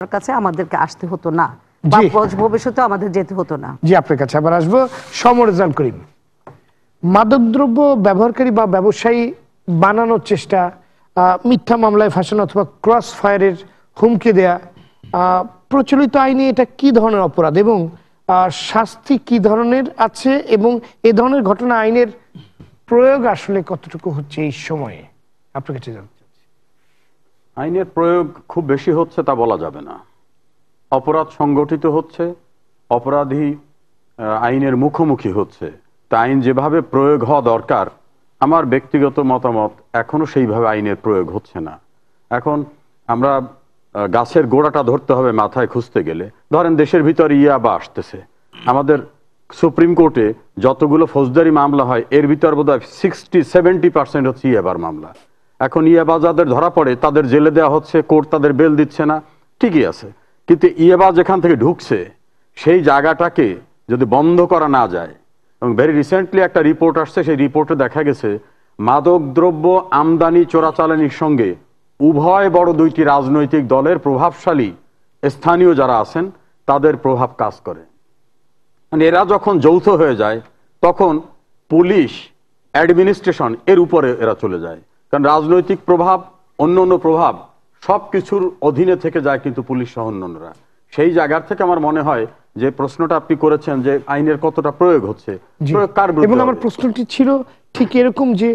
আপনার কাছে আমাদেরকে আসতে হতো না, বা ভবিষ্যতে আমাদের যেতে হতো না। জি, আপনার কাছে আবার আসবো। সমরেজাল করিম, মাদকদ্রব্য ব্যবহারকারী বা ব্যবসায়ী বানানোর চেষ্টা, মিথ্যা মামলায় ফাঁসানো অথবা ক্রস ফায়ারের হুমকি দেয়া, প্রচলিত আইনে এটা কি ধরনের অপরাধ এবং শাস্তি কি ধরনের আছে, এবং এ ধরনের ঘটনা আইনের প্রয়োগ আসলে কতটুকু হচ্ছে এই সময়ে আপনার কাছে জানতে চাচ্ছি। আইনের প্রয়োগ খুব বেশি হচ্ছে তা বলা যাবে না। অপরাধ সংগঠিত হচ্ছে, অপরাধী আইনের মুখোমুখি হচ্ছে। তা আইন যেভাবে প্রয়োগ হওয়া দরকার, আমার ব্যক্তিগত মতামত, এখনো সেইভাবে আইনের প্রয়োগ হচ্ছে না। এখন আমরা গাছের গোড়াটা ধরতে হবে মাথায় খুঁজতে গেলে। ধরেন দেশের ভিতর ইয়াবা আসতেছে, আমাদের সুপ্রিম কোর্টে যতগুলো ফৌজদারি মামলা হয় এর ভিতর বোধহয় 60-70% হচ্ছে ইয়াবার মামলা। এখন ইয়াবা যাদের ধরা পড়ে তাদের জেলে দেওয়া হচ্ছে, কোর্ট তাদের বেল দিচ্ছে না, ঠিকই আছে। কিন্তু ইয়াবা যেখান থেকে ঢুকছে সেই জায়গাটাকে যদি বন্ধ করা না যায়, এবং ভেরি রিসেন্টলি একটা রিপোর্ট আসছে, সেই রিপোর্টে দেখা গেছে মাদক দ্রব্য আমদানি চোরাচালানির সঙ্গে উভয় বড় দুইটি রাজনৈতিক দলের প্রভাবশালী স্থানীয় যারা আছেন তাদের প্রভাব কাজ করে। মানে এরা যখন যৌথ হয়ে যায় তখন পুলিশ, অ্যাডমিনিস্ট্রেশন এর উপরে এরা চলে যায়। কারণ রাজনৈতিক প্রভাব, অন্য অন্য প্রভাব সব কিছুর অধীনে থেকে যায় কিন্তু পুলিশ সহ অন্যরা। সেই জায়গার থেকে আমার মনে হয় যে প্রশ্নটা আপনি করেছেন যে আইনের কতটা প্রয়োগ হচ্ছে, এবং আমার প্রশ্নটি ছিল ঠিক এরকম যে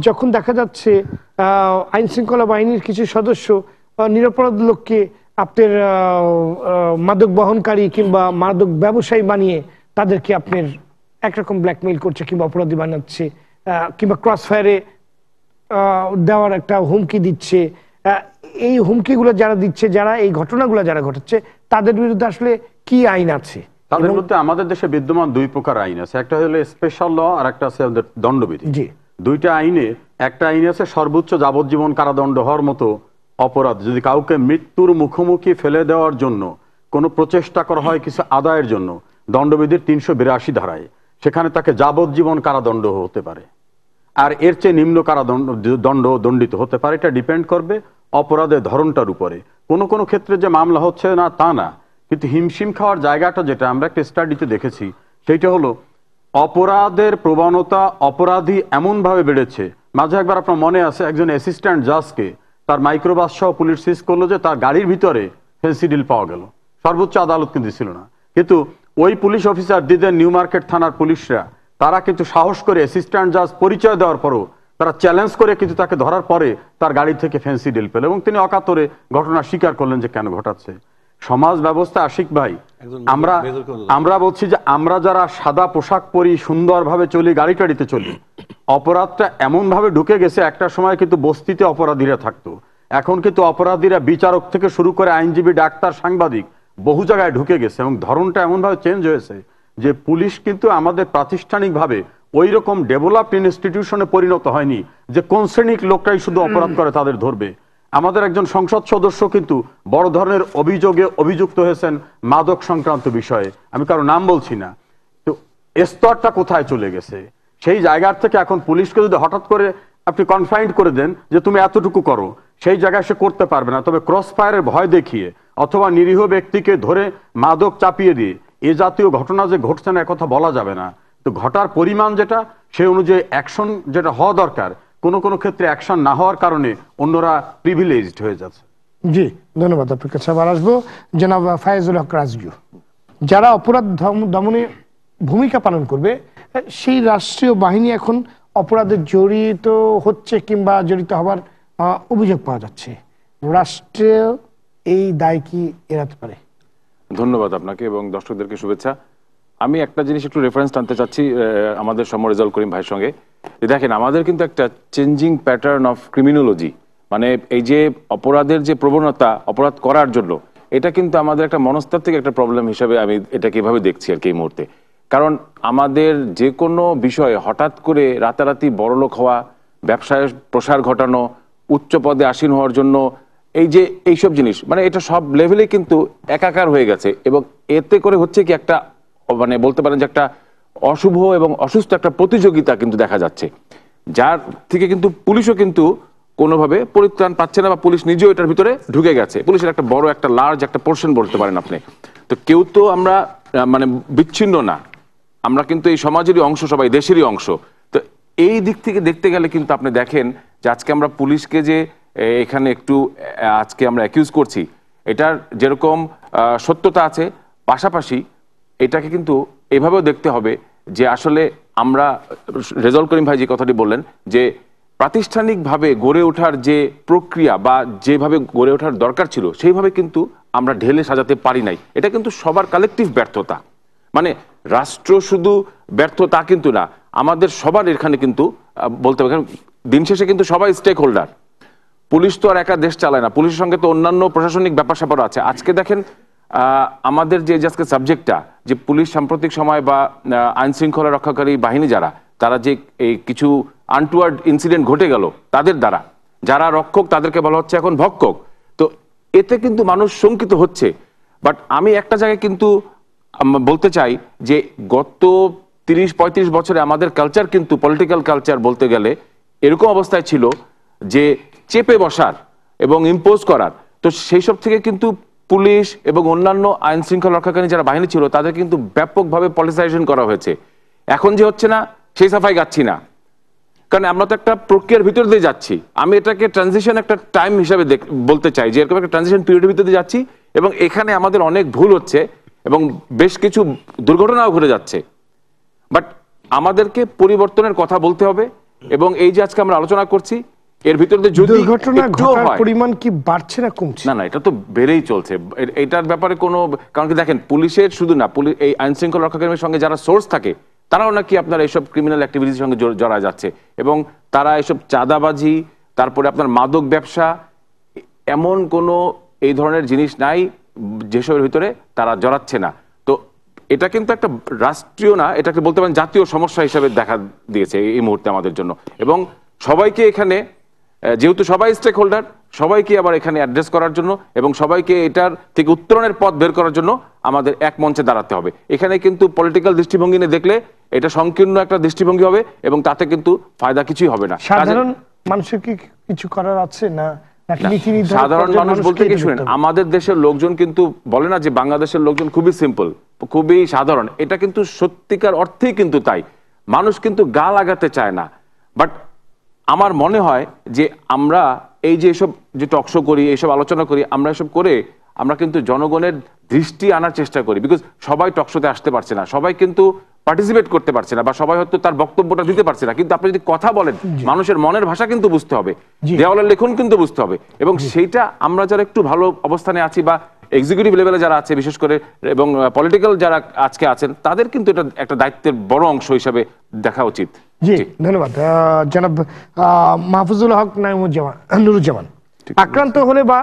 যখন দেখা যাচ্ছে আইন শৃঙ্খলা বাহিনীর কিছু সদস্য নিরপরাধ লোককে আপনার মাদক বহনকারী কিংবা মাদক ব্যবসায়ী বানিয়ে তাদেরকে আপনার একরকম ব্ল্যাকমেইল করছে কিংবা অপরাধী বানাচ্ছে, কিংবা ক্রস ফায়ারে দেওয়ার একটা হুমকি দিচ্ছে, এই হুমকিগুলো যারা দিচ্ছে, যারা এই ঘটনাগুলো যারা ঘটাচ্ছে, তাদের বিরুদ্ধে আসলে কি আইন আছে? তাদের মধ্যে আমাদের দেশে বিদ্যমান দুই প্রকার আইন আছে, একটা হলো স্পেশাল ল আর একটা আছে দণ্ডবিধি। দুইটা আইনে, একটা আইন আছে সর্বোচ্চ যাবজ্জীবন কারাদণ্ড হওয়ার মতো অপরাধ যদি কাউকে মৃত্যুর মুখোমুখি ফেলে দেওয়ার জন্য কোনো প্রচেষ্টা করা হয় কিছু আদায়ের জন্য, দণ্ডবিধির 382 ধারায় সেখানে তাকে যাবজ্জীবন কারাদণ্ড হতে পারে, আর এর চেয়ে নিম্ন কারাদণ্ড দণ্ডিত হতে পারে। এটা ডিপেন্ড করবে অপরাধের ধরনটার উপরে। কোনো কোনো ক্ষেত্রে যে মামলা হচ্ছে না তা না, কিন্তু হিমশিম খাওয়ার জায়গাটা যেটা আমরা একটা স্টাডিতে দেখেছি সেইটা হলো অপরাধের প্রবণতা, অপরাধী এমনভাবে বেড়েছে। মাঝে একবার আপনার মনে আছে একজন অ্যাসিস্ট্যান্ট জাজকে তার মাইক্রোবাস সহ পুলিশ সিজ করলো যে তার গাড়ির ভিতরে ফেন্সিডিল পাওয়া গেল। সর্বোচ্চ আদালত কিন্তু ছিল না, কিন্তু ওই পুলিশ অফিসার দিদের নিউ মার্কেট থানার পুলিশরা তারা কিন্তু সাহস করে অ্যাসিস্ট্যান্ট জাজ পরিচয় দেওয়ার পরও তারা চ্যালেঞ্জ করে কিন্তু তাকে ধরার পরে তার গাড়ি থেকে ফেন্সিডিল পেল, এবং তিনি অকাতরে ঘটনা স্বীকার করলেন যে কেন ঘটাচ্ছে। সমাজ ব্যবস্থা, আশিক ভাই, আমরা বলছি যে আমরা যারা সাদা পোশাক পরি, সুন্দরভাবে চলি, গাড়ি টাড়িতে চলি, অপরাধটা এমন ভাবে ঢুকে গেছে। একটা সময় কিন্তু বস্তিতে অপরাধীরা থাকতো, এখন কিন্তু অপরাধীরা বিচারক থেকে শুরু করে আইনজীবী, ডাক্তার, সাংবাদিক বহু জায়গায় ঢুকে গেছে, এবং ধরনটা এমনভাবে চেঞ্জ হয়েছে যে পুলিশ কিন্তু আমাদের প্রাতিষ্ঠানিকভাবে ওই রকম ডেভেলপড ইনস্টিটিউশনে পরিণত হয়নি যে কোন শ্রেণীর লোকটাই শুধু অপরাধ করে তাদের ধরবে। আমাদের একজন সংসদ সদস্য কিন্তু বড় ধরনের অভিযোগে অভিযুক্ত হয়েছেন মাদক সংক্রান্ত বিষয়ে, আমি কারো নাম বলছি না। তো স্তরটা কোথায় চলে গেছে? সেই জায়গার থেকে এখন পুলিশকে যদি হঠাৎ করে আপনি কনফাইন্ড করে দেন যে তুমি এতটুকু করো, সেই জায়গায় সে করতে পারবে না। তবে ক্রস ফায়ারের ভয় দেখিয়ে অথবা নিরীহ ব্যক্তিকে ধরে মাদক চাপিয়ে দিয়ে এ জাতীয় ঘটনা যে ঘটছে না একথা বলা যাবে না। তো ঘটার পরিমাণ যেটা, সেই অনুযায়ী অ্যাকশন যেটা হওয়া দরকার, কোন কোন ক্ষেত্রে অ্যাকশন না হওয়ার কারণে অন্যরা প্রিভিলেজড হয়ে যাচ্ছে। জি, ধন্যবাদ। আপনার কাছে আবার আসবো জনাব ফায়েজুল হক রাজু। যারা অপরাধ দমনে ভূমিকা পালন করবে সেই রাষ্ট্রীয় বাহিনী এখন অপরাধে জড়িত হচ্ছে কিংবা জড়িত হবার অভিযোগ পাওয়া যাচ্ছে, রাষ্ট্রীয় এই দায় কি এড়াতে পারে? ধন্যবাদ আপনাকে এবং দর্শকদেরকে শুভেচ্ছা। আমি একটা জিনিস একটু রেফারেন্স টানতে চাচ্ছি আমাদের সমরেজাল করিম ভাইয়ের সঙ্গে। দেখেন, আমাদের কিন্তু একটা চেঞ্জিং প্যাটার্ন অফ ক্রিমিনোলজি, মানে এই যে অপরাধের যে প্রবণতা, অপরাধ করার জন্য, এটা কিন্তু আমাদের একটা মনস্তাত্ত্বিক একটা প্রবলেম হিসাবে আমি এটাকে এভাবে দেখছি আর কি এই মুহূর্তে। কারণ আমাদের যে কোনো বিষয়ে হঠাৎ করে রাতারাতি বড়লোক হওয়া, ব্যবসায় প্রসার ঘটানো, উচ্চ পদে আসীন হওয়ার জন্য এই যে এইসব জিনিস, মানে এটা সব লেভেলে কিন্তু একাকার হয়ে গেছে, এবং এতে করে হচ্ছে কি একটা মানে বলতে পারেন যে একটা অশুভ এবং অসুস্থ একটা প্রতিযোগিতা কিন্তু দেখা যাচ্ছে, যার থেকে কিন্তু পুলিশও কিন্তু কোনোভাবে পরিত্রাণ পাচ্ছে না, বা পুলিশ নিজেও এটার ভিতরে ঢুকে গেছে। পুলিশের একটা বড় একটা লার্জ একটা পোর্শন বলতে পারেন আপনি। তো কেউ তো আমরা মানে বিচ্ছিন্ন না, আমরা কিন্তু এই সমাজেরই অংশ, সবাই দেশেরই অংশ। তো এই দিক থেকে দেখতে গেলে কিন্তু আপনি দেখেন যে আজকে আমরা পুলিশকে যে এখানে একটু আজকে আমরা অ্যাকিউজ করছি, এটার যেরকম সত্যতা আছে, পাশাপাশি এটাকে কিন্তু এভাবেও দেখতে হবে যে আসলে আমরা, রেজাউল করিম ভাই যে কথাটি বললেন যে প্রাতিষ্ঠানিকভাবে গড়ে ওঠার যে প্রক্রিয়া বা যেভাবে গড়ে ওঠার দরকার ছিল সেইভাবে কিন্তু আমরা ঢেলে সাজাতে পারি নাই। এটা কিন্তু সবার কালেকটিভ ব্যর্থতা। মানে রাষ্ট্র শুধু ব্যর্থ তা কিন্তু না, আমাদের সবার এখানে কিন্তু বলতে হবে, দিন শেষে কিন্তু সবাই স্টেক হোল্ডার। পুলিশ তো আর একা দেশ চালায় না, পুলিশের সঙ্গে তো অন্যান্য প্রশাসনিক ব্যাপার স্যাপারও আছে। আজকে দেখেন আমাদের যে আজকে সাবজেক্টটা, যে পুলিশ সাম্প্রতিক সময় বা আইন শৃঙ্খলা রক্ষাকারী বাহিনী যারা, তারা যে এই কিছু আনটুয়ার্ড ইনসিডেন্ট ঘটে গেল তাদের দ্বারা, যারা রক্ষক তাদেরকে বলা হচ্ছে এখন ভক্ষক। তো এতে কিন্তু মানুষ শঙ্কিত হচ্ছে। বাট আমি একটা জায়গায় কিন্তু বলতে চাই যে গত 30-35 বছরে আমাদের কালচার কিন্তু, পলিটিক্যাল কালচার বলতে গেলে এরকম অবস্থায় ছিল যে চেপে বসার এবং ইম্পোজ করার। তো সেই সব থেকে কিন্তু পুলিশ এবং অন্যান্য আইন শৃঙ্খলা রক্ষাকারী যারা বাহিনী ছিল তাদের কিন্তু ব্যাপকভাবে পলিটিসাইজেশন করা হয়েছে। এখন যে হচ্ছে না সেই সাফাই গাচ্ছি না, কারণ আমরা তো একটা প্রক্রিয়ার ভিতর দিয়ে যাচ্ছি। আমি এটাকে ট্রানজিশন একটা টাইম হিসাবে বলতে চাই যে এরকম একটা ট্রানজিশন পিরিয়ডের ভিতর দিয়ে যাচ্ছি, এবং এখানে আমাদের অনেক ভুল হচ্ছে এবং বেশ কিছু দুর্ঘটনাও ঘটে যাচ্ছে। বাট আমাদেরকে পরিবর্তনের কথা বলতে হবে, এবং এই যে আজকে আমরা আলোচনা করছি এর ভিতর দিয়ে যদি দুর্ঘটনা ঘটার পরিমাণ কি বাড়ছে না কমছে? না, এটা তো বেড়েই চলছে। এটার ব্যাপারে কোনো, কারণ কি দেখেন, পুলিশের শুধু না, এই আইন শৃঙ্খলা রক্ষাকারীর সঙ্গে যারা সোর্স থাকে তারাও নাকি আপনার এইসব ক্রিমিনাল অ্যাক্টিভিটির সঙ্গে জড়া যাচ্ছে, এবং তারা এসব চাঁদাবাজি, তারপরে আপনার মাদক ব্যবসা, এমন কোনো এই ধরনের জিনিস নাই যেসবের ভিতরে তারা জড়াচ্ছে না। তো এটা কিন্তু একটা রাষ্ট্রীয় না, এটাকে বলতে পারেন জাতীয় সমস্যা হিসেবে দেখা দিয়েছে এই মুহূর্তে আমাদের জন্য। এবং সবাইকে এখানে, যেহেতু সবাই স্টেক হোল্ডার, সবাইকে আবার এখানে অ্যাড্রেস করার জন্য এবং সবাইকে এটার থেকে উত্তরণের পথ বের করার জন্য আমাদের এক মঞ্চে দাঁড়াতে হবে। এখানে কিন্তু পলিটিক্যাল দৃষ্টিভঙ্গি নিয়ে দেখলে এটা সংকীর্ণ একটা দৃষ্টিভঙ্গি হবে এবং তাতে কিন্তু ফায়দা কিছুই হবে না। সাধারণ মানুষের কি কিছু করার আছে না? সাধারণ মানুষ বলতে কি, শুনেন, আমাদের দেশের লোকজন কিন্তু বলে না যে বাংলাদেশের লোকজন খুবই সিম্পল, খুবই সাধারণ। এটা কিন্তু সত্যিকার অর্থেই কিন্তু তাই। মানুষ কিন্তু গা লাগাতে চায় না। বাট আমার মনে হয় যে আমরা এই যে এসব যে টকশো করি, এইসব আলোচনা করি, আমরা এসব করে আমরা কিন্তু জনগণের দৃষ্টি আনার চেষ্টা করি। বিকজ সবাই টকশোতে আসতে পারছে না, সবাই কিন্তু পার্টিসিপেট করতে পারছে না, বা সবাই হয়তো তার বক্তব্যটা দিতে পারছে না। কিন্তু আপনি যদি কথা বলেন, মানুষের মনের ভাষা কিন্তু বুঝতে হবে, দেওয়ালের লেখন কিন্তু বুঝতে হবে। এবং সেইটা আমরা যারা একটু ভালো অবস্থানে আছি বা এক্সিকিউটিভ লেভেলে যারা আছে বিশেষ করে, এবং পলিটিক্যাল যারা আজকে আছেন, তাদের কিন্তু এটা একটা দায়িত্বের বড় অংশ হিসাবে দেখা উচিত। জি, ধন্যবাদ জনাব মাহফুজুল হক নুরুজ্জামান। আক্রান্ত হলে বা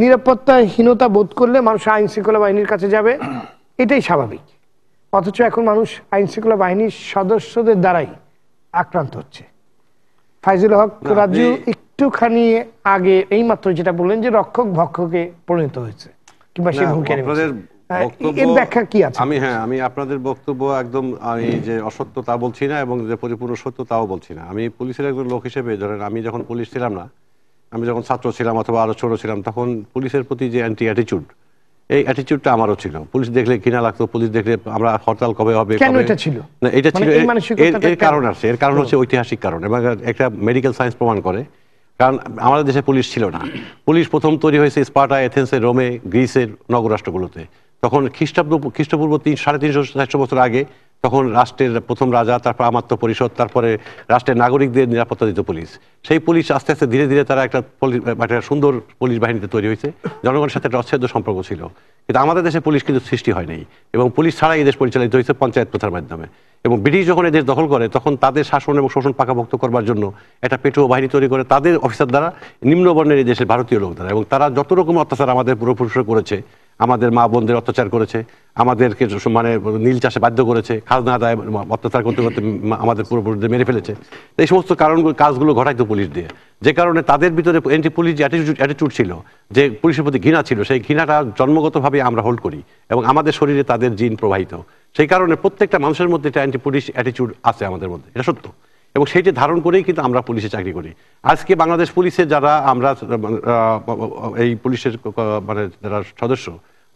নিরাপত্তাহীনতা বোধ করলে মানুষ আইন শৃঙ্খলা বাহিনীর কাছে যাবে, এটাই স্বাভাবিক। অথচ এখন মানুষ আইন শৃঙ্খলা বাহিনীর সদস্যদের দ্বারাই আক্রান্ত হচ্ছে। ফাইজুল হক রাজু একটুখানি আগে এইমাত্র যেটা বললেন যে রক্ষক ভক্ষকে পরিণত হয়েছে, কিংবা সে ভূমিকা এর ব্যাখ্যা কি আছে? আমি আপনাদের বক্তব্য একদম, আমি যে অসত্য তা বলছি না এবং যে পরিপূর্ণ সত্য তাও বলছি না। আমি পুলিশের একজন লোক হিসেবে, ধরেন আমি যখন পুলিশ ছিলাম না, আমি যখন ছাত্র ছিলাম অথবা আরো ছোট ছিলাম, তখন পুলিশের প্রতি যে অ্যান্টি অ্যাটিচিউড, এই অ্যাটিচিউডটা আমারও ছিল। পুলিশ দেখলে ঘৃণা লাগতো, পুলিশ দেখলে আমরা হরতাল কবে হবে, এটা ছিল না, এটা ছিল এর কারণ আছে। এর কারণ হচ্ছে ঐতিহাসিক কারণ, এবং একটা মেডিকেল সায়েন্স প্রমাণ করে। কারণ আমাদের দেশে পুলিশ ছিল না। পুলিশ প্রথম তৈরি হয়েছে স্পার্টা, এথেন্সে, রোমে, গ্রিসের নগরাষ্ট্রগুলোতে। তখন খ্রিস্টপূর্ব 350-400 বছর আগে, তখন রাষ্ট্রের প্রথম রাজা, তারপর আমাত্য পরিষদ, তারপরে রাষ্ট্রের নাগরিকদের নিরাপত্তা দিত পুলিশ। সেই পুলিশ আস্তে আস্তে ধীরে ধীরে তারা একটা সুন্দর পুলিশ বাহিনীতে তৈরি হয়েছে, জনগণের সাথে একটা অচ্ছেদ্য সম্পর্ক ছিল। কিন্তু আমাদের দেশে পুলিশ কিন্তু সৃষ্টি হয়নি, এবং পুলিশ ছাড়াই এদেশ পরিচালিত হয়েছে পঞ্চায়েত প্রথার মাধ্যমে। এবং ব্রিটিশ যখন এদেশ দখল করে, তখন তাদের শাসন এবং শোষণ পাকাভোক্ত করবার জন্য একটা পেটুয়া বাহিনী তৈরি করে তাদের অফিসার দ্বারা, নিম্নবর্ণের এই দেশের ভারতীয় লোক দ্বারা। এবং তারা যত রকম অত্যাচার আমাদের পূর্বপুরুষরা করেছে, আমাদের মা বোনদের অত্যাচার করেছে, আমাদেরকে মানে নীল চাষে বাধ্য করেছে, খাজনা আদায় অত্যাচার করতে করতে আমাদের পূর্বপুরুষদের মেরে ফেলেছে। এই সমস্ত কাজগুলো ঘটাইতো পুলিশ দিয়ে, যে কারণে তাদের ভিতরে অ্যান্টি পুলিশ যে অ্যাটিটিউড ছিল, যে পুলিশের প্রতি ঘৃণা ছিল, সেই ঘৃণাটা জন্মগতভাবে আমরা হোল্ড করি এবং আমাদের শরীরে তাদের জিন প্রবাহিত। সেই কারণে প্রত্যেকটা মানুষের মধ্যে একটা অ্যান্টি পুলিশ অ্যাটিটিউড আছে আমাদের মধ্যে, এটা সত্য। এবং সেইটি ধারণ করেই কিন্তু আমরা পুলিশে চাকরি করি। আজকে বাংলাদেশ পুলিশে যারা আমরা এই পুলিশের মানে যারা সদস্য,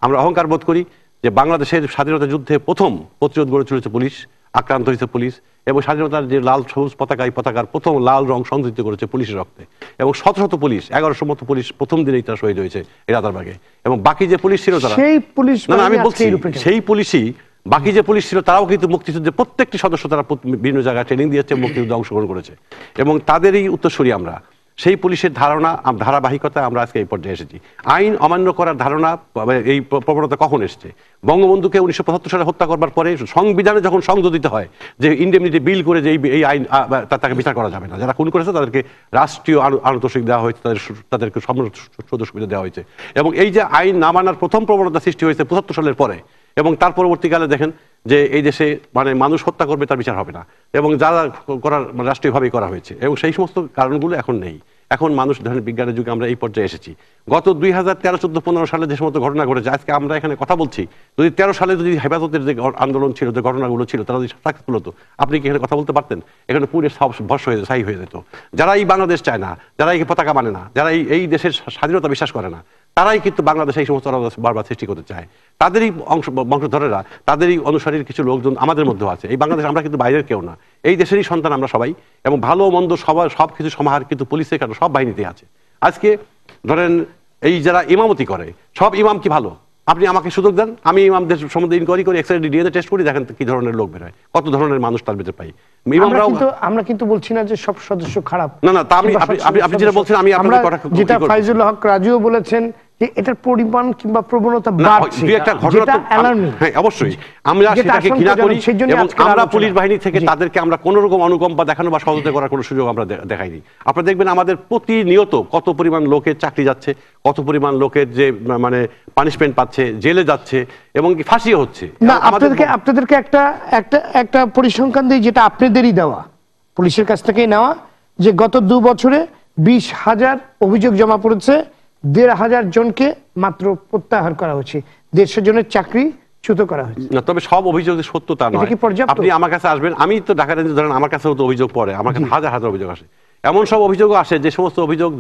আমরা অহংকার বোধ করি যে বাংলাদেশের স্বাধীনতা যুদ্ধে প্রথম প্রতিরোধ গড়ে তুলেছে পুলিশ, আক্রান্ত হয়েছে পুলিশ, এবং স্বাধীনতার যে লাল সবুজ পতাকা, এই পতাকার প্রথম লাল রং সংযুক্ত করেছে পুলিশের রক্তে, এবং শত শত পুলিশ, 1100 মতো পুলিশ প্রথম দিনেই তারা শহীদ হয়েছে এই রাজারবাগে। এবং বাকি যে পুলিশ ছিল তারা, সেই পুলিশ, না আমি বলছি সেই পুলিশই, বাকি যে পুলিশ ছিল তারাও কিন্তু মুক্তিযুদ্ধের প্রত্যেকটি সদস্য তারা বিভিন্ন জায়গায় ট্রেনিং দিয়েছে, মুক্তিযুদ্ধে অংশগ্রহণ করেছে, এবং তাদেরই উত্তরসূরি আমরা। সেই পুলিশের ধারাবাহিকতা আমরা আজকে এই পর্যায়ে এসেছি। আইন অমান্য করার ধারণা, এই প্রবণতা কখন এসছে? বঙ্গবন্ধুকে 1975 সালে হত্যা করবার পরে সংবিধানে যখন সংযোজিত হয় যে ইন্ডেমনিটি বিল করে যে এই আইন তাকে বিচার করা যাবে না, যারা খুন করেছে তাদেরকে রাষ্ট্রীয় আনুতোষিক দেওয়া হয়েছে, তাদেরকে সুযোগ সুবিধা দেওয়া হয়েছে। এবং এই যে আইন না মানার প্রথম প্রবণতা সৃষ্টি হয়েছে 75 সালের পরে, এবং তার পরবর্তীকালে দেখেন যে এই দেশে মানে মানুষ হত্যা করবে তার বিচার হবে না, এবং যারা করার রাষ্ট্রীয়ভাবেই করা হয়েছে, এবং সেই সমস্ত কারণগুলো এখন নেই। এখন মানুষ ধরেন বিজ্ঞানের যুগে আমরা এই পর্যায়ে এসেছি। গত 2013, 14, 15 সালে যে সমস্ত ঘটনা ঘটেছে, আজকে আমরা এখানে কথা বলছি, যদি 13 সালে যদি হেফাজতের যে আন্দোলন ছিল, যে ঘটনাগুলো ছিল, তারা যদি সাকসেসফুল হতো, আপনি কি এখানে কথা বলতে পারতেন? এখানে পুরো সব ভস্ম হয়ে ছাই হয়ে যেত। যারা এই বাংলাদেশ চায় না, যারা এই পতাকা মানে না, যারা এই দেশের স্বাধীনতা বিশ্বাস করে না, তারাই কিন্তু বাংলাদেশে এই সমস্ত বারবার সৃষ্টি করতে চায়। তাদেরই বংশধরেরা, তাদেরই অনুসারীর কিছু লোকজন আমাদের মধ্যেও আছে। এই বাংলাদেশ আমরা কিন্তু বাইরের কেউ না, এই দেশেরই সন্তান আমরা সবাই, এবং ভালো মন্দ সব কিছু সমাহার কিন্তু পুলিশে কেন সব বাহিনীতে আছে। আজকে ধরেন এই যারা ইমামতি করে, সব ইমাম কি ভালো? আপনি আমাকে সুযোগ দেন, আমি ইমামদের সম্বন্ধে ইনকোয়ারি করি, এক্সরে ডিএনএ টেস্ট করি, দেখেন কি ধরনের লোক বেরোয়, কত ধরনের মানুষ তার ভিতরে পাই। আমরা কিন্তু বলছি না যে সব সদস্য খারাপ, না না, তা আপনি যেটা বলছেন আমি আপনার কথা, যেটা ফাইজুল হক রাজুও বলেছেন যে এটার পরিমাণ কিংবা প্রবণতা বাড়ছে, একটা ঘটনা, হ্যাঁ অবশ্যই আমরা সেটাকে ঘৃণা করি, এবং আমরা পুলিশ বাহিনী থেকে তাদেরকে আমরা কোন রকম অনুকম্পা দেখানো বা সহযোগিতা করার কোনো সুযোগ আমরা দেখাইনি। আপনারা দেখবেন আমাদের প্রতিনিয়ত কত পরিমাণ লোকের চাকরি যাচ্ছে, কত পরিমাণ লোকের যে মানে পানিশমেন্ট পাচ্ছে, জেলে যাচ্ছে, এবং কি ফাঁসিও হচ্ছে। না, আপনাদেরকে একটা পরিসংখ্যান দিই, যেটা আপনাদেরই দেওয়া, পুলিশের কাছ থেকেই নেওয়া, যে গত 2 বছরে 20,000 অভিযোগ জমা পড়েছে, 1,500 জনকে মাত্র প্রত্যাহার করা হয়েছে, 150 জনের চাকরি চ্যুত করা হয়েছে। না, তবে সব অভিযোগ সত্য তা নয়। আপনি আমার কাছে আসবেন, আমি তো ঢাকা রেঞ্জে ধরেন আমার কাছেও তো অভিযোগ পড়ে, আমার কাছে হাজার হাজার অভিযোগ আসে। এমন সব অভিযোগও আসে যে সমস্ত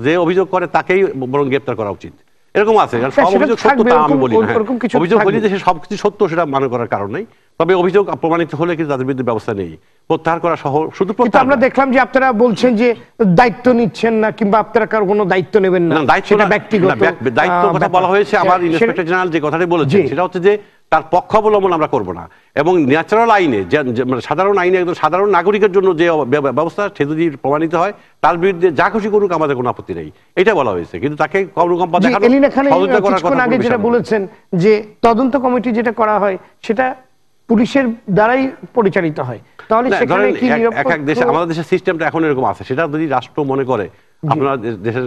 যে অভিযোগ করে তাকেই বরং গ্রেপ্তার করা উচিত, এরকম আছে। সব অভিযোগ সত্য তা আমি বলি না, অভিযোগ বলি যে সবকিছু সত্য সেটা মনে করার কারণ নেই, তবে অভিযোগ প্রমাণিত হলে কিন্তু তাদের বিরুদ্ধে ব্যবস্থা নেই, প্রত্যাহার করা সহ। শুধু আমরা দেখলাম যে আপনারা বলছেন যে দায়িত্ব নিচ্ছেন না, কিংবা আপনারা কারো কোনো দায়িত্ব নেবেন না, সেটা ব্যক্তিগত দায়িত্ব কথা বলা হয়েছে। আমার ইন্সপেক্টর জেনারেল যে কথাটি বলেছে সেটা হচ্ছে যে তার পক্ষ অবলম্বন আমরা করব না, এবং ন্যাচারাল আইনে মানে সাধারণ আইনে একজন সাধারণ নাগরিকের জন্য যে ব্যবস্থা সে যদি প্রমাণিত হয়, তার বিরুদ্ধে যা খুশি করুক আমাদের কোনো আপত্তি নেই, এটা বলা হয়েছে। কিন্তু তাকে অনুকম্পা দেখানো, সহযোগিতা করার কথা আগে যেটা বলেছেন যে তদন্ত কমিটি যেটা করা হয় সেটা পুলিশের দ্বারাই পরিচালিত হয়, তাহলে সেখানে কি এক দেশে, আমাদের দেশের সিস্টেমটা এখন এরকম আছে, সেটা যদি রাষ্ট্র মনে করে আপনার দেশের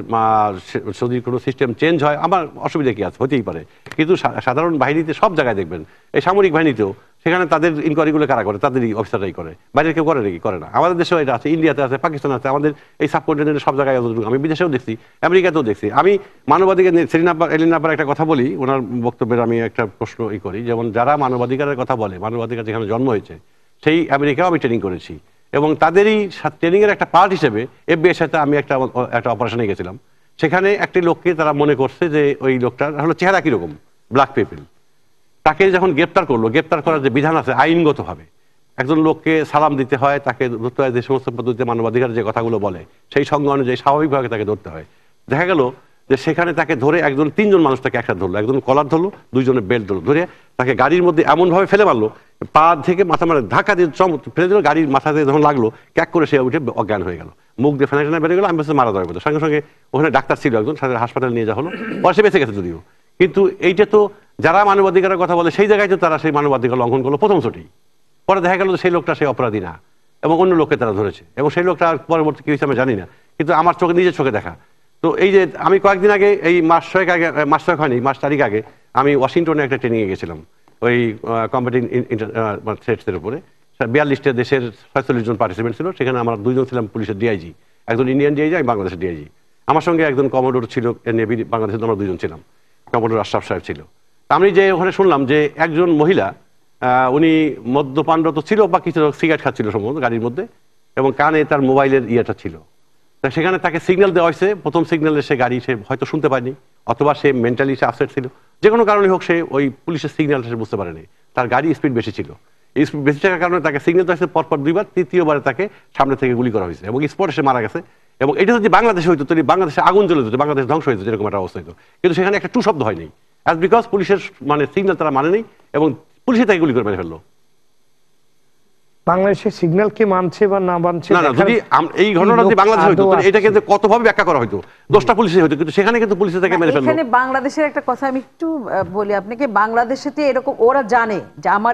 যদি কোনো সিস্টেম চেঞ্জ হয় আমার অসুবিধা কি আছে, হতেই পারে। কিন্তু সাধারণ বাহিনীতে সব জায়গায় দেখবেন, এই সামরিক বাহিনীতেও সেখানে তাদের ইনকোয়ারিগুলো কারা করে? তাদেরই অফিসাররাই করে, বাইরের কেউ করে নাকি? করে না। আমাদের দেশেও এটা আছে, ইন্ডিয়াতে আছে, পাকিস্তান আছে, আমাদের এই সাবকন্টিনেন্টের সব জায়গায়, আমি বিদেশেও দেখছি, আমেরিকাতেও দেখছি। আমি মানবাধিকার এলিনাবার একটা কথা বলি, ওনার বক্তব্যের আমি একটা প্রশ্ন করি, যেমন যারা মানবাধিকারের কথা বলে, মানবাধিকার যেখানে জন্ম হয়েছে সেই আমেরিকাও আমি ট্রেনিং করেছি, এবং তাদেরই ট্রেনিং এর একটা পার্ট হিসেবে এফবিআইয়ের সাথে আমি একটা অপারেশনে গেছিলাম। সেখানে একটি লোককে তারা মনে করছে যে ওই লোকটার হলো চেহারা কিরকম, ব্ল্যাক পিপল, তাকে যখন গ্রেপ্তার করলো, গ্রেপ্তার করার যে বিধান আছে আইনগতভাবে, একজন লোককে সালাম দিতে হয়, তাকে ধরতে হয় যে সমস্ত পদ্ধতিতে মানবাধিকার যে কথাগুলো বলে সেই সঙ্গে অনুযায়ী স্বাভাবিকভাবে তাকে ধরতে হয়। দেখা গেল যে সেখানে তাকে ধরে 3জন মানুষ তাকে একসাথে ধরলো, একজন কলার ধরলো, 2জনের বেল্ট ধরলো, ধরে তাকে গাড়ির মধ্যে এমনভাবে ফেলে মারলো, পা থেকে মাথা মানে ধাক্কা দিয়ে ফেলে দিল, গাড়ির মাথা দিয়ে যখন লাগলো ক্যাক করে সে উঠে অজ্ঞান হয়ে গেল, মুখ দিয়ে ফেনা বেড়ে গেলো। আমি বলছি মারা যাবে, সঙ্গে সঙ্গে ওখানে ডাক্তার ছিল একজন, হাসপাতালে নিয়ে যাওয়া হলো, পরে সে বেঁচে গেছে যদিও। কিন্তু এইটা তো যারা মানবাধিকারের কথা বলে সেই জায়গায় তো তারা সেই মানবাধিকার লঙ্ঘন করলো প্রথম ছুটেই। পরে দেখা গেল সেই লোকটা সেই অপরাধী না, এবং অন্য লোককে তারা ধরেছে, এবং সেই লোকটা পরবর্তী কি হয়েছে আমি জানি না, কিন্তু আমার নিজের চোখে দেখা। তো এই যে আমি কয়েকদিন আগে, এই মাস 6 হয়নি, মাস 4 আগে আমি ওয়াশিংটনে একটা ট্রেনিংয়ে গেছিলাম, ওই কম্পিটিং থ্রেটসের উপরে। 42টা দেশের 46 জন পার্টিসিপেন্ট ছিল, সেখানে আমরা 2জন ছিলাম পুলিশের ডিআইজি, একজন ইন্ডিয়ান ডিআইজি, আমি বাংলাদেশের ডিআইজি, আমার সঙ্গে একজন কমোডোর ছিল নেভি বাংলাদেশের, আমরা 2জন ছিলাম, কমোডোর আশরাফ সাহেব ছিল। আমি যে ওখানে শুনলাম যে একজন মহিলা, উনি মদ্যপানরত ছিল বা কিছু সিগারেট খাচ্ছিল সম্ভবত গাড়ির মধ্যে, এবং কানে তার মোবাইলের ইয়েটা ছিল। তা সেখানে তাকে সিগন্যাল দেওয়া হয়েছে, প্রথম সিগন্যালে সে গাড়ি সে হয়তো শুনতে পায়নি, অথবা সে মেন্টালি সে আপসেট ছিল, যে কোনো কারণে হোক সে ওই পুলিশের সিগন্যালটা সে বুঝতে পারেনি, তার গাড়ি স্পিড বেশি ছিল। এই স্পিড বেশি থাকার কারণে তাকে সিগন্যাল দেওয়া হয়েছে পরপর 2 বার, 3য়বারে তাকে সামনে থেকে গুলি করা হয়েছে এবং স্পটে সে মারা গেছে। এবং এটা যদি বাংলাদেশে হইতো তাহলে বাংলাদেশে আগুন জ্বলে যেত, বাংলাদেশ ধ্বংস হয়ে যেত, এরকম একটা অবস্থা হইতো। কিন্তু সেখানে একটা টু শব্দ হয়নি, অ্যাজ বিকজ পুলিশের মানে সিগন্যাল তারা মানে নেই এবং পুলিশে তাকে গুলি করে মেরে ফেললো। বাংলাদেশের সিগন্যাল কে মানছে বা না মানছে, না না, যদি এই ঘটনাটা যদি বাংলাদেশে হইতো তাহলে এটা কিন্তু কতভাবে ব্যাখ্যা করা হইতো, 10টা পুলিশে হইতো, কিন্তু সেখানে কিন্তু পুলিশে তাকে মেরে ফেললো। এখানে বাংলাদেশের একটা কথা আমি একটু বলি আপনাকে, বাংলাদেশেতে এরকম ওরা জানে যে আমার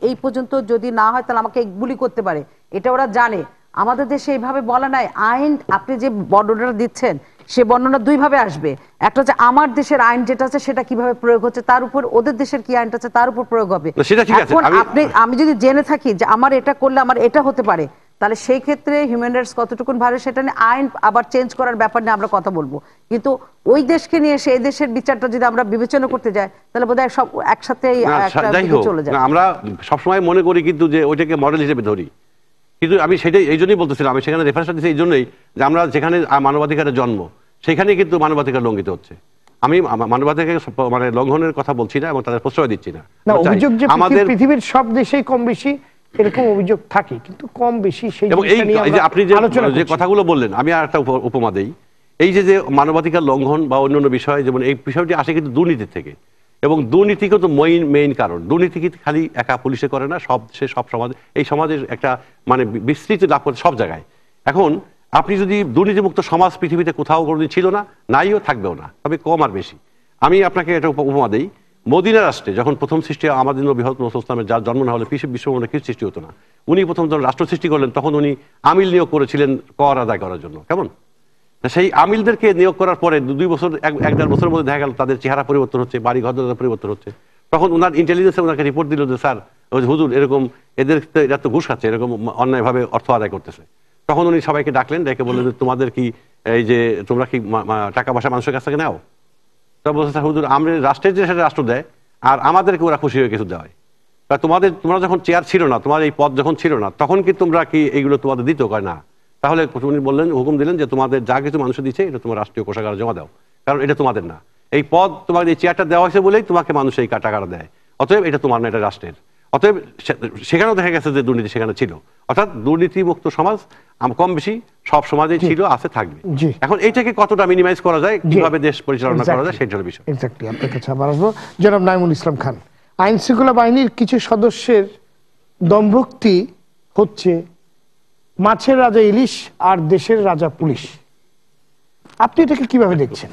এই পর্যন্ত যদি না হয় তাহলে আমাকে গুলি করতে পারে, এটা ওরা জানে। আমাদের দেশে এইভাবে বলা নাই। আইন আপনি যে বর্ণনাটা দিচ্ছেন সে বর্ণনা 2 ভাবে আসবে, একটা হচ্ছে আমার দেশের আইন যেটা আছে সেটা কিভাবে প্রয়োগ হচ্ছে, তার উপর ওদের দেশের কি আইনটা আছে তার উপর প্রয়োগ হবে। এখন আমি যদি জেনে থাকি যে আমার এটা করলে আমার এটা হতে পারে, তাহলে সেই ক্ষেত্রে হিউম্যান রাইটস কতটুকুন ভালো সেটা নিয়ে আইন আবার চেঞ্জ করার ব্যাপার নিয়ে আমরা কথা বলবো। কিন্তু ওই দেশকে নিয়ে সেই দেশের বিচারটা যদি আমরা বিবেচনা করতে যাই তাহলে বোধহয় সব একসাথে চলে যায়। আমরা সবসময় মনে করি কিন্তু যে ওইটাকে মডেল হিসেবে ধরি, কিন্তু আমি সেটাই এই জন্যই বলতেছিলাম, আমি সেখানে রেফারেন্স দিচ্ছি এই জন্যই যে আমরা যেখানে মানবাধিকারের জন্ম সেখানে কিন্তু মানবাধিকার লঙ্ঘিত হচ্ছে। আমি মানবাধিকার মানে লঙ্ঘনের কথা বলছি না এবং তাদের প্রশ্রয় দিচ্ছি না। অভিযোগ যে আমাদের পৃথিবীর সব দেশেই কম বেশি এরকম অভিযোগ থাকে, কিন্তু কম বেশি সেই যে আপনি যে কথাগুলো বললেন, আমি আর একটা উপমা দেই। এই যে মানবাধিকার লঙ্ঘন বা অন্যান্য বিষয়, যেমন এই বিষয়টি আসে কিন্তু দুর্নীতির থেকে, এবং দুর্নীতি কিন্তু মেইন কারণ। দুর্নীতি কিন্তু খালি একা পুলিশে করে না, সব সমাজে, এই সমাজের একটা মানে বিস্তৃতি লাভ করতে সব জায়গায়। এখন আপনি যদি দুর্নীতিমুক্ত সমাজ পৃথিবীতে কোথাও কোনোদিন ছিল না, নাইও থাকবেও না, তবে কম আর বেশি। আমি আপনাকে একটা উপমা দেই। মদিনা রাষ্ট্রে যখন প্রথম সৃষ্টি আমাদের নবী হযরত মুহাম্মদ সাল্লাল্লাহু আলাইহি ওয়াসাল্লামের যার জন্ম না হলে বিশ্বব্রহ্মাণ্ডে কিছু সৃষ্টি হতো না, উনি প্রথম যখন রাষ্ট্র সৃষ্টি করলেন তখন উনি আমিল নিয়োগ করেছিলেন কর আদায় করার জন্য। কেমন সেই আমিলদেরকে নিয়োগ করার পরে 2 বছর 1.5 বছরের মধ্যে দেখা গেল তাদের চেহারা পরিবর্তন হচ্ছে, বাড়ি ঘর পরিবর্তন হচ্ছে। তখন ওনার ইন্টেলিজেন্সে ওনাকে রিপোর্ট দিল যে স্যার হুজুর এরকম এরা তো ঘুষ খাচ্ছে, এরকম অন্যায়ভাবে অর্থ আদায় করতেছে। তখন উনি সবাইকে ডাকলেন, ডেকে বললেন যে তোমাদের কি এই যে তোমরা কি টাকা পয়সা মানুষের কাছ থেকে নাও? তা বলছে স্যার হুজুর আমরা রাষ্ট্রের যে সেটা রাষ্ট্র দেয় আর আমাদেরকে ওরা খুশি হয়ে কিছু দেওয়ায়, তোমরা যখন চেয়ার ছিল না, তোমার এই পদ যখন ছিল না, তখন কি তোমরা কি এইগুলো তোমাদের দিত? কয় না। তাহলে উনি বললেন, হুকুম দিলেন যে তোমাদের যা কিছু মানুষ দিচ্ছে এটা তোমার রাষ্ট্রীয় কোষাগারে জমা দাও, কারণ এটা তোমাদের না। এই পদ তোমার এই চেয়ারটা দেওয়া হয়েছে বলেই তোমাকে মানুষ এই টাকাটা দেয়, অতএব এটা তোমার না, এটা রাষ্ট্রের। অতএব সেখানেও দেখা গেছে যে দুর্নীতি সেখানে ছিল। অর্থাৎ দুর্নীতিমুক্ত সমাজ কম বেশি সব সমাজেই ছিল, আছে, থাকবে। এখন এইটাকে কতটা মিনিমাইজ করা যায়, কিভাবে দেশ পরিচালনা করা যায়, সেটার বিষয়। এক্স্যাক্টলি আপনার কাছে আবার আসবো। জনাব নাঈমুল ইসলাম খান, আইন শৃঙ্খলা বাহিনীর কিছু সদস্যের দম্ভক্তি হচ্ছে মাছের রাজা ইলিশ আর দেশের রাজা পুলিশ, আপনি এটাকে কিভাবে দেখছেন?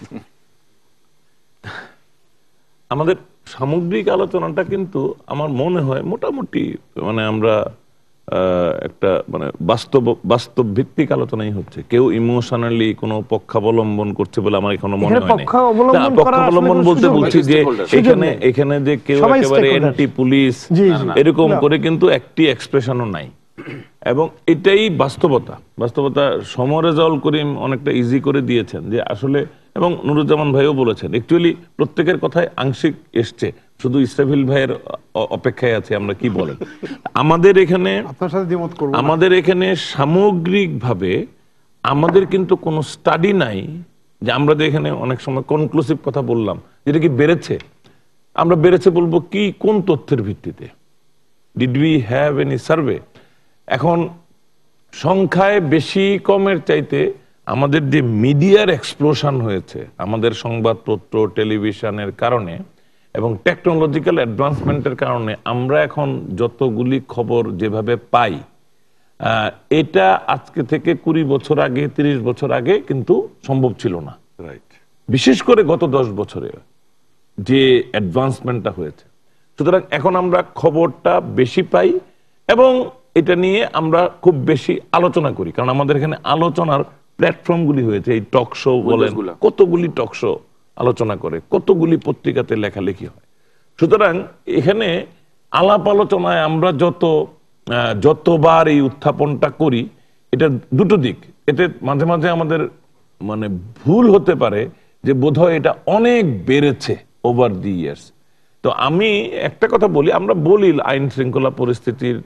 আমাদের সামগ্রিক আলোচনাটা কিন্তু আমার মনে হয় মোটামুটি মানে আমরা একটা মানে বাস্তব ভিত্তিক আলোচনাই হচ্ছে। কেউ ইমোশনালি কোনো পক্ষাবলম্বন করছে বলে আমার এখনো মনে হয় না। পক্ষাবলম্বন বলতে বলছি যে এখানে যে কেউ একেবারে এন্টি পুলিশ এরকম করে কিন্তু একটি এক্সপ্রেশনও নাই, এবং এটাই বাস্তবতা। সমরেজাউল করিম অনেকটা ইজি করে দিয়েছেন যে আসলে, এবং নুরুজ্জামান ভাইও বলেছেন, অ্যাকচুয়ালি প্রত্যেকের কথায় আংশিক এসছে, শুধু ইসরাফিল ভাইয়ের অপেক্ষায় আছে আমরা কি বলেন। আমাদের এখানে সামগ্রিকভাবে আমাদের কিন্তু কোনো স্টাডি নাই যে আমরা যে এখানে অনেক সময় কনক্লুসিভ কথা বললাম যেটা কি বেড়েছে, আমরা বেড়েছে বলবো কি, কোন তথ্যের ভিত্তিতে? Did we have any survey? এখন সংখ্যায় বেশি কমের চাইতে আমাদের যে মিডিয়ার এক্সপ্লোশন হয়েছে আমাদের সংবাদপত্র টেলিভিশনের কারণে এবং টেকনোলজিক্যাল অ্যাডভান্সমেন্টের কারণে আমরা এখন যতগুলি খবর যেভাবে পাই, এটা আজকে থেকে 20 বছর আগে 30 বছর আগে কিন্তু সম্ভব ছিল না। বিশেষ করে গত 10 বছরে যে অ্যাডভান্সমেন্টটা হয়েছে, সুতরাং এখন আমরা খবরটা বেশি পাই এবং এটা নিয়ে আমরা খুব বেশি আলোচনা করি, কারণ আমাদের এখানে আলোচনার প্ল্যাটফর্মগুলি হয়েছে। এই টক শো বলেন, কতগুলি টক শো আলোচনা করে, কতগুলি পত্রিকাতে লেখালেখি হয়। সুতরাং এখানে আলাপ আলোচনায় আমরা যতবার এই উত্থাপনটা করি, এটা দুটো দিক। এতে মাঝে মাঝে আমাদের মানে ভুল হতে পারে যে বোধহয় এটা অনেক বেড়েছে ওভার দি ইয়ার্স। তো আমি একটা কথা বলি, আমরা বলি আইন শৃঙ্খলা পরিস্থিতির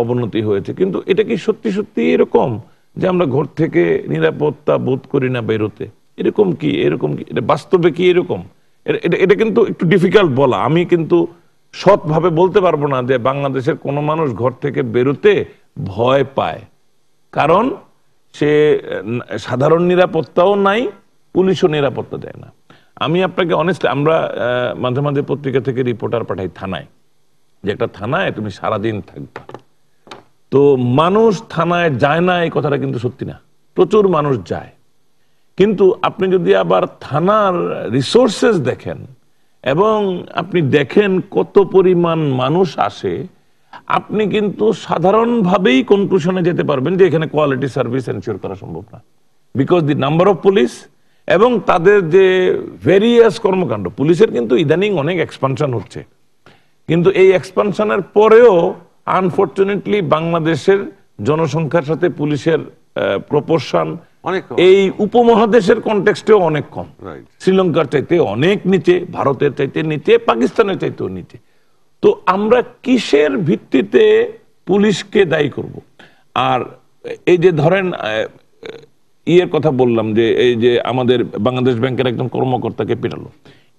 অবনতি হয়েছে। কিন্তু এটা কি সত্যি সত্যি এরকম যে আমরা ঘর থেকে নিরাপত্তা বোধ করি না বেরোতে? এরকম কি এটা বাস্তবে কি এরকম? এটা কিন্তু একটু ডিফিকাল্ট বলা। আমি কিন্তু সৎভাবে বলতে পারবো না যে বাংলাদেশের কোনো মানুষ ঘর থেকে বেরোতে ভয় পায়, কারণ সে সাধারণ নিরাপত্তাও নাই, পুলিশও নিরাপত্তা দেয় না। আমি আপনাকে অনেস্ট, আমরা মাঝে মাঝে পত্রিকা থেকে রিপোর্টার পাঠাই থানায়, যে একটা থানায় তুমি সারাদিন থাকবা। তো মানুষ থানায় যায় না এই কথাটা কিন্তু সত্যি না, প্রচুর মানুষ যায়। কিন্তু আপনি যদি আবার থানার রিসোর্সেস দেখেন এবং আপনি দেখেন কত পরিমাণ মানুষ আসে, আপনি কিন্তু সাধারণভাবেই কনক্লুশনে যেতে পারবেন যে এখানে কোয়ালিটি সার্ভিস এনশিওর করা সম্ভব না, because the number of police এবং তাদের যে ভেরিয়াস কর্মকাণ্ড। পুলিশের কিন্তু ইদানিং অনেক এক্সপানশন হচ্ছে, কিন্তু এই এক্সপানশনের পরেও আনফরচুনেটলি বাংলাদেশের জনসংখ্যার সাথে পুলিশের প্রপোর্শন এই উপমহাদেশের কনটেক্সটেও অনেক কম। শ্রীলঙ্কার চাইতে অনেক নিচে, ভারতের চাইতে নিচে, পাকিস্তানের চাইতেও নিচে। তো আমরা কিসের ভিত্তিতে পুলিশকে দায়ী করব? আর এই যে ধরেন ইয়ের কথা বললাম, যে এই যে আমাদের বাংলাদেশ ব্যাংকের একজন কর্মকর্তাকে পেটালো,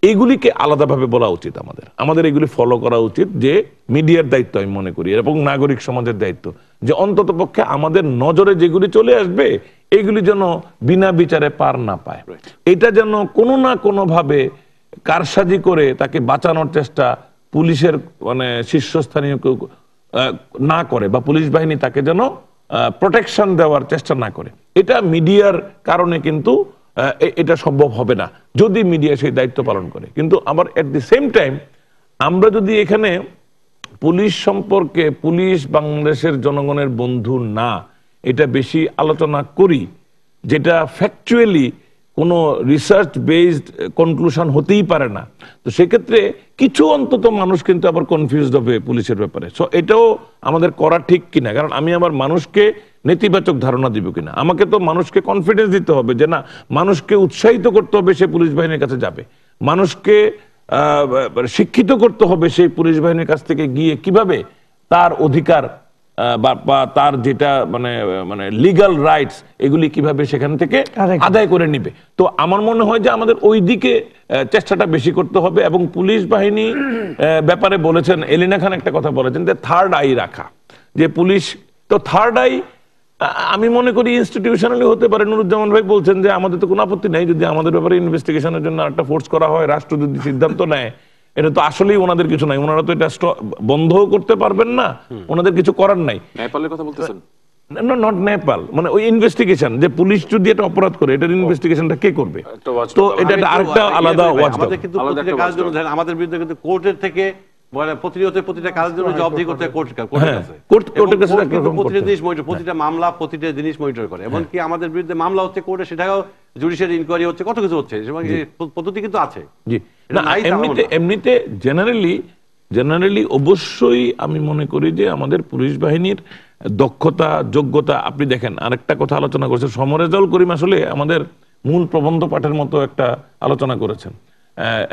এগুলিকে আলাদাভাবে বলা উচিত। আমাদের এগুলি ফলো করা উচিত, যে মিডিয়ার দায়িত্ব আমি মনে করি এবং নাগরিক সমাজের দায়িত্ব, যে অন্তত পক্ষে আমাদের নজরে যেগুলি চলে আসবে এগুলি যেন বিনা বিচারে পার না পায়। এটা যেন কোনো না কোনো ভাবে কারসাজি করে তাকে বাঁচানোর চেষ্টা পুলিশের মানে শীর্ষস্থানীয় কেউ না করে, বা পুলিশ বাহিনী তাকে যেন প্রোটেকশন দেওয়ার চেষ্টা না করে। এটা মিডিয়ার কারণে কিন্তু এটা সম্ভব হবে না, যদি মিডিয়া সেই দায়িত্ব পালন করে। কিন্তু আবার এট দি সেম টাইম আমরা যদি এখানে পুলিশ সম্পর্কে, পুলিশ বাংলাদেশের জনগণের বন্ধু না, এটা বেশি আলোচনা করি, যেটা ফ্যাকচুয়ালি কোনো রিসার্চ বেসড কনক্লুশন হতেই পারে না, তো সেক্ষেত্রে কিছু অন্তত মানুষ কিন্তু আবার কনফিউজড হবে পুলিশের ব্যাপারে। সো এটাও আমাদের করা ঠিক কিনা, কারণ আমি আমার মানুষকে নেতিবাচক ধারণা দিব কিনা। আমাকে তো মানুষকে কনফিডেন্স দিতে হবে যে না, মানুষকে উৎসাহিত করতে হবে সে পুলিশ বাহিনীর কাছে যাবে, মানুষকে শিক্ষিত করতে হবে সেই পুলিশ বাহিনীর কাছ থেকে গিয়ে কিভাবে তার অধিকার বা তার যেটা মানে মানে লিগ্যাল রাইটস এগুলি কিভাবে সেখান থেকে আদায় করে নিবে। তো আমার মনে হয় যে আমাদের ওই দিকে চেষ্টাটা বেশি করতে হবে। এবং পুলিশ বাহিনী ব্যাপারে বলেছেন, এলিনা খান একটা কথা বলেছেন যে থার্ড আই রাখা, যে পুলিশ তো থার্ড আই আমি মনে করি ইনস্টিটিউশনালি হতে পারে। নুরুজ্জামান ভাই বলছেন যে আমাদের তো কোনো আপত্তি নেই যদি আমাদের ব্যাপারে ইনভেস্টিগেশনের জন্য একটা ফোর্স করা হয়, রাষ্ট্র যদি সিদ্ধান্ত নেয়, এটা তো আসলেই ওনাদের কিছু নাই, ওনারা তো এটা বন্ধও করতে পারবেন না, ওনাদের কিছু করার নাই। নেপালের কথা বলতেছেন? নট নেপাল, মানে ওই ইনভেস্টিগেশন, যে পুলিশ যদি এটা অপরাধ করে এটার ইনভেস্টিগেশনটা কে করবে? তো এটা আরেকটা আলাদা ওয়াচডগ। আমাদের বিরুদ্ধে কিন্তু কোর্টের থেকে প্রতিনিয়ত প্রতিটা কাজের জন্য জবাবদিহি করতে প্রতিটা মামলা প্রতিটা জিনিস মনিটর করে। এমনকি আমাদের বিরুদ্ধে মামলা হচ্ছে কোর্টে, সেটাও জুডিশিয়ারি ইনকোয়ারি হচ্ছে, কত কিছু হচ্ছে, পদ্ধতি কিন্তু আছে। জি, এমনিতে জেনারেলি অবশ্যই আমি মনে করি যে আমাদের পুলিশ বাহিনীর দক্ষতা, যোগ্যতা, আপনি দেখেন আরেকটা কথা আলোচনা করেছেন সমরেজাউল করিম, আসলে আমাদের মূল প্রবন্ধ পাঠের মতো একটা আলোচনা করেছেন।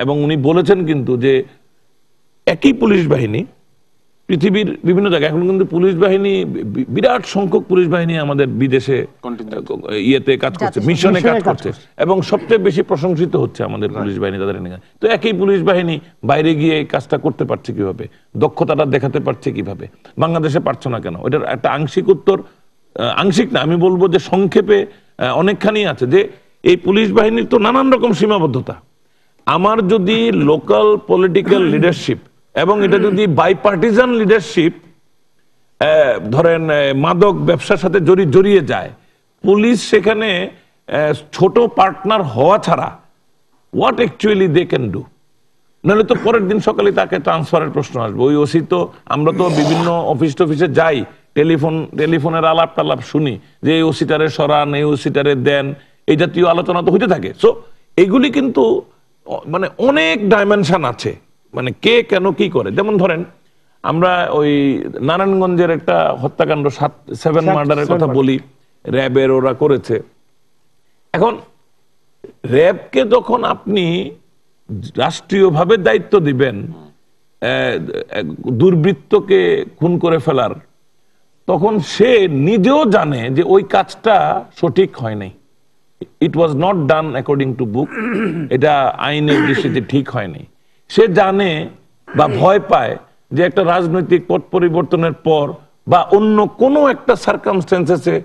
এবং উনি বলেছেন কিন্তু যে একই পুলিশ বাহিনী পৃথিবীর বিভিন্ন জায়গায়, এখন কিন্তু পুলিশ বাহিনী বিরাট সংখ্যক পুলিশ বাহিনী আমাদের বিদেশে ইয়েতে কাজ করছে, মিশনে কাজ করছে, এবং সবচেয়ে বেশি প্রশংসিত হচ্ছে আমাদের পুলিশ বাহিনী তাদের নিয়ে। তো একই পুলিশ বাহিনী বাইরে গিয়ে কাজটা করতে পারছে কিভাবে, দক্ষতাটা দেখাতে পারছে কিভাবে, বাংলাদেশে পারছে না কেন? এটার একটা আংশিক উত্তর, আংশিক না, আমি বলবো যে সংক্ষেপে অনেকখানি আছে, যে এই পুলিশ বাহিনীর তো নানান রকম সীমাবদ্ধতা। আমার যদি লোকাল পলিটিক্যাল লিডারশিপ এবং এটা যদি বাইপার্টিজান লিডারশিপ ধরেন মাদক ব্যবসার সাথে জড়িয়ে যায়, পুলিশ সেখানে ছোট পার্টনার হওয়া ছাড়া what actually they can do? নাহলে তো পরের দিন সকালে তাকে ট্রান্সফারের প্রশ্ন আসবে। ওই ওসি তো, আমরা তো বিভিন্ন অফিসে যাই, টেলিফোনের আলাপ টালাপ শুনি যে এই ওসিটারে সরান, এই ওসিটারে দেন, এই জাতীয় আলোচনা তো হইতে থাকে। সো এগুলি কিন্তু মানে অনেক ডাইমেনশন আছে, মানে কে কেন কি করে। যেমন ধরেন আমরা ওই নারায়ণগঞ্জের একটা হত্যাকাণ্ড 7 মার্ডারের কথা বলি, র্যাবের ওরা করেছে। এখন র্যাবকে যখন আপনি রাষ্ট্রীয়ভাবে দায়িত্ব দিবেন দুর্বৃত্তকে খুন করে ফেলার, তখন সে নিজেও জানে যে ওই কাজটা সঠিক হয় নাই, it was not done according to book, এটা আইনের দৃষ্টিতে ঠিক হয়নি। সে জানে বা ভয় পায় যে একটা রাজনৈতিক পট পরিবর্তনের পর বা অন্য কোনো একটা সার্কামস্টেন্সেসে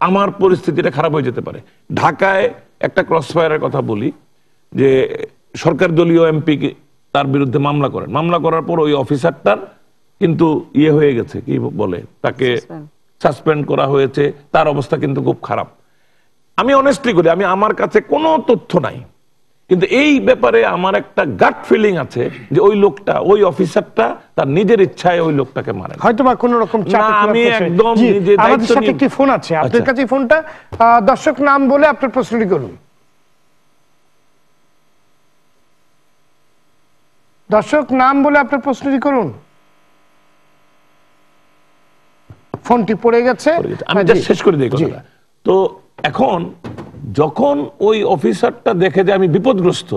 আমার পরিস্থিতিটা খারাপ হয়ে যেতে পারে। ঢাকায় একটা ক্রসফায়ারের কথা বলি, যে সরকার দলীয় এমপি তার বিরুদ্ধে মামলা করেন, মামলা করার পর ওই অফিসারটার কিন্তু ইয়ে হয়ে গেছে, কি বলে, তাকে সাসপেন্ড করা হয়েছে, তার অবস্থা কিন্তু খুব খারাপ। আমি অনেস্টলি করি, আমার কাছে কোনো তথ্য নাই, কিন্তু এই ব্যাপারে আমার একটা গাট ফিলিং আছে যে ওই লোকটা, ওই অফিসারটা তার নিজের ইচ্ছায় ওই লোকটাকে মারে, হয়তো বা কোনো রকম চাপে। আমি একদম নিজে আমাদের দায়িত্ব সাথে একটি ফোন আছে, আপনার কাছে ফোনটা। দর্শক নাম বলে আপনার প্রশ্নটি করুন। দর্শক নাম বলে আপনার প্রশ্নটি করুন। ফোনটি পড়ে গেছে, আমি জাস্ট শেষ করে দিই কথাটা। তো এখন যখন ওই অফিসারটা দেখে যে আমি বিপদগ্রস্ত,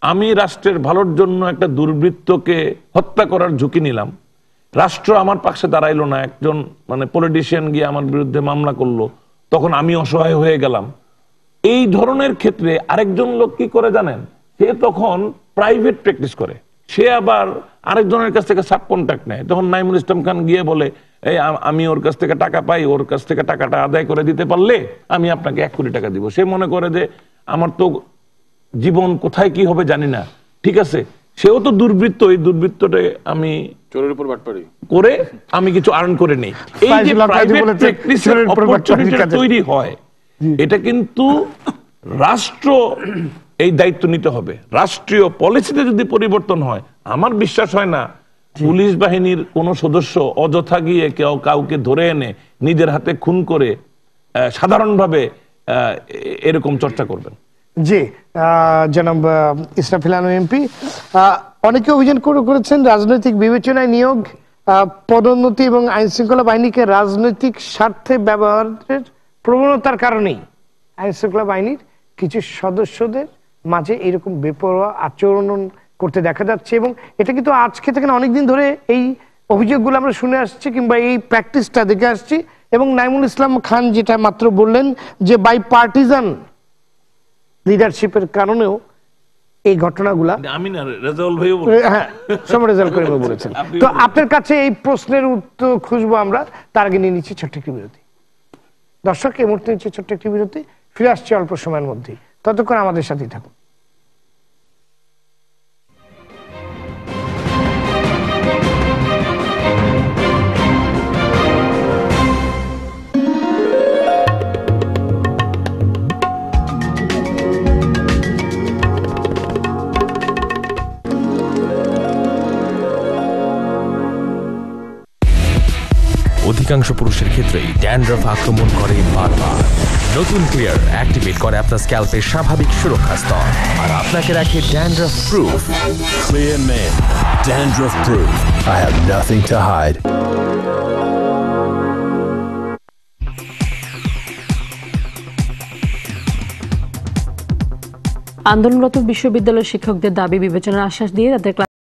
আমি রাষ্ট্রের ভালোর জন্য একটা দুর্বৃত্তকে হত্যা করার ঝুঁকি নিলাম, রাষ্ট্র আমার পাশে দাঁড়াইলো না, একজন মানে পলিটিশিয়ান গিয়ে আমার বিরুদ্ধে মামলা করলো, তখন আমি অসহায় হয়ে গেলাম। এই ধরনের ক্ষেত্রে আরেকজন লোক কি করে জানেন, সে তখন প্রাইভেট প্র্যাকটিস করে, সে আবার আরেকজনের কাছ থেকে সাব কন্ট্রাক্ট নেয়। তখন নাইমুল ইসলাম খান গিয়ে বলে, এই আমি ওর কাছ থেকে টাকা পাই, ওর কাছ থেকে টাকাটা আদায় করে দিতে পারলে আমি আপনাকে 1 কোটি টাকা দিব। সে মনে করে যে আমার তো জীবন কোথায় কি হবে জানি না, ঠিক আছে, সেও তো দুর্বৃত্ত, এই দুর্বৃত্তটা আমি চোরের উপর বাটপাড়ি করে আমি কিছু আর্ন করে নেই। এই যে প্রাইভেট প্র্যাকটিসের অপরচুনিটি তৈরি হয়, এটা কিন্তু রাষ্ট্র এই দায়িত্ব নিতে হবে। রাষ্ট্রীয় পলিসিতে যদি পরিবর্তন হয়, আমার বিশ্বাস হয় না পুলিশ বাহিনীর কোন সদস্য অযথা গিয়ে কেউ কাউকে ধরে এনে নিজের হাতে খুন করে সাধারণভাবে এরকম চর্চা করবেন। জি, জনাব ইসরাফিল আলম এমপি, অনেকে অভিযোগ করেছেন রাজনৈতিক বিবেচনায় নিয়োগ, পদোন্নতি এবং আইন শৃঙ্খলা বাহিনীকে রাজনৈতিক স্বার্থে ব্যবহারের প্রবণতার কারণেই আইন শৃঙ্খলা বাহিনীর কিছু সদস্যদের মাঝে এরকম বেপরোয়া আচরণ করতে দেখা যাচ্ছে। এবং এটা কিন্তু আজকে থেকে না, অনেকদিন ধরে এই অভিযোগগুলো আমরা শুনে আসছি কিংবা এই প্র্যাকটিসটা দেখে আসছি। এবং নাইমুল ইসলাম খান যেটা মাত্র বললেন যে বাই পার্টিজান লিডারশিপের কারণেও এই ঘটনাগুলা, আমি না রেজাউল ভাইও হ্যাঁ সময় রেজাল্ট করে বলেছেন। তো আপনার কাছে এই প্রশ্নের উত্তর খুঁজবো আমরা, তার আগে নিয়ে নিচ্ছি ছোট্ট একটি বিরতি। দর্শক, এই মুহূর্তে নিচ্ছে ছোট্ট একটি বিরতি, ফিরে আসছে অল্প সময়ের মধ্যেই, ততক্ষণ আমাদের সাথেই থাকুন। অধিকাংশ পুরুষের ক্ষেত্রেই ড্যান্ড্রফ আক্রমণ করে বারবার। নতুন ক্লিয়ার অ্যাক্টিভেট করে আপনার স্ক্যাল্পের স্বাভাবিক সুরক্ষা স্তর আর আপনাকে রাখে dandruff proof. Clear Men, dandruff proof. I have nothing to hide. আন্দোলনরত বিশ্ববিদ্যালয় শিক্ষকদের দাবি বিবেচনার আশ্বাস দিয়ে তাদের